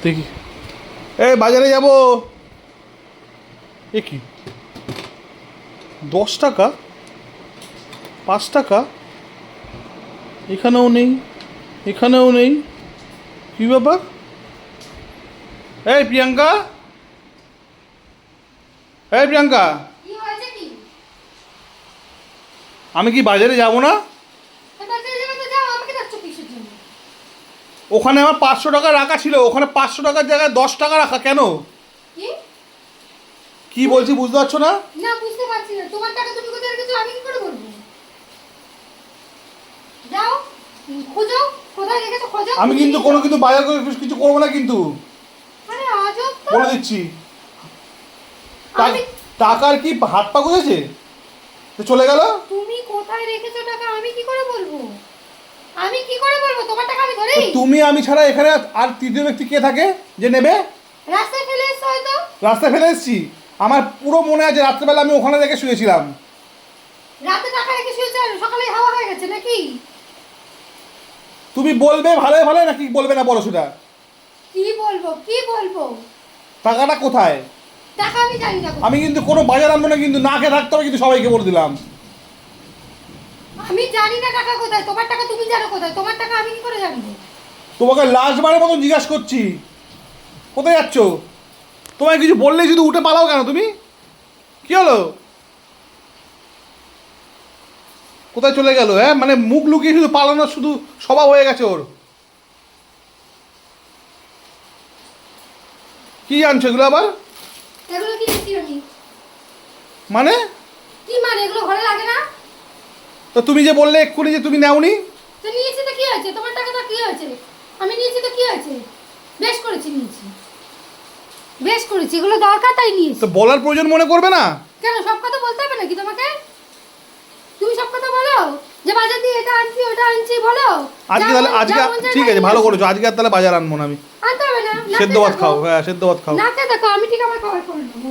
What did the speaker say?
দেখি এই বাজারে যাব। এ কি 10 টাকা 5 টাকা, এখানেও নেই এখানেও নেই, কী ব্যাপার? এই প্রিয়াঙ্কা, এই প্রিয়াঙ্কা, আমি কি বাজারে যাব না? ওখানে আমার 500 টাকা রাখা ছিল, ওখানে 500 টাকার জায়গায় 10 টাকা রাখা কেন? কি বলছি বুঝতে পারছো না? না বুঝতে পারছি না, তোমার টাকা তুমি কোথায় রেখেছো আমি কি করে বলবো? যাও খোঁজো, কোথায় রেখেছো খোঁজো। আমি কিন্তু কোনো কিন্তু বাজার করে কিছু করবো না কিন্তু, আরে আজব তো, বলে দিচ্ছি। আমি টাকার কি হাত পা গুঁজেছে তো চলে গেল? তুমি কোথায় রেখেছো টাকা আমি কি করে বলবো? আমি কি করে বলবো তোমার টাকা আমি ধরেই? তুমি আমি ছাড়া এখানে আর তৃতীয় ব্যক্তি কে থাকে যে নেবে? রাস্তায় ফেলে এসছো হয়তো। রাস্তায় ফেলে এসেছি? আমার পুরো মনে আছে রাত্রেবেলা আমি ওখানে রেখে শুয়েছিলাম। রাতে টাকা রেখে শুয়েছো আর সকালে হাওয়া হয়ে গেছে নাকি? তুমি বলবে ভালো ভালো নাকি বলবে না বলো সেটা? কি বলবো কি বলবো? টাকাটা কোথায়? টাকা আমি জানি না। আমি কিন্তু কোনো বাজার আনবো না কিন্তু, না খেয়ে থাকতে হবে কিন্তু, সবাইকে বলে দিলাম। আমি জানি না টাকা কোথায়, তোমার টাকা তুমি জানো কোথায়, তোমার টাকা আমি কি করে জানবো? তোমাকে লাস্টবারের মতন জিজ্ঞাসা করছি, কোথায় যাচ্ছ? তোমায় কিছু বললেই শুধু উঠে পালাও কেন তুমি? কি হলো? কোথায় চলে গেল? হ্যাঁ মানে মুখ লুকিয়ে শুধু পালানোর শুধু স্বভাব হয়ে গেছে ওর। কি জানছো এগুলো আবার? এগুলো কি দিচ্ছি আমি? মানে কি মানে এগুলো ঘরে লাগে না? তো তুমি যে বললে এক্ষুনি যে তুমি নেওনি। তো নিয়েছি তো কি হয়েছে, তোমার টাকা তো কি হয়েছে? আমি নিয়েছি তো কি হয়েছে? বেশ করেছি নিয়েছি, বেশ করেছি, এগুলো দরকার তাই নিয়েছি। তো বলার প্রয়োজন মনে করবে না? কেন সব কথা বলতে হবে নাকি তোমাকে? তুমি সব কথা বলো যে বাজার দিয়ে এটা আনছি ওটা আনছি বলো। আজকে তাহলে আজকে ঠিক আছে, ভালো করেছো, আজকে আর তাহলে বাজার আনবো না আমি। আনতে হবে না, সেদ্ধ ভাত খাও, হ্যাঁ সেদ্ধ ভাত খাও। নাতে দেখো আমি ঠিক আমার খাবার করে নেবো।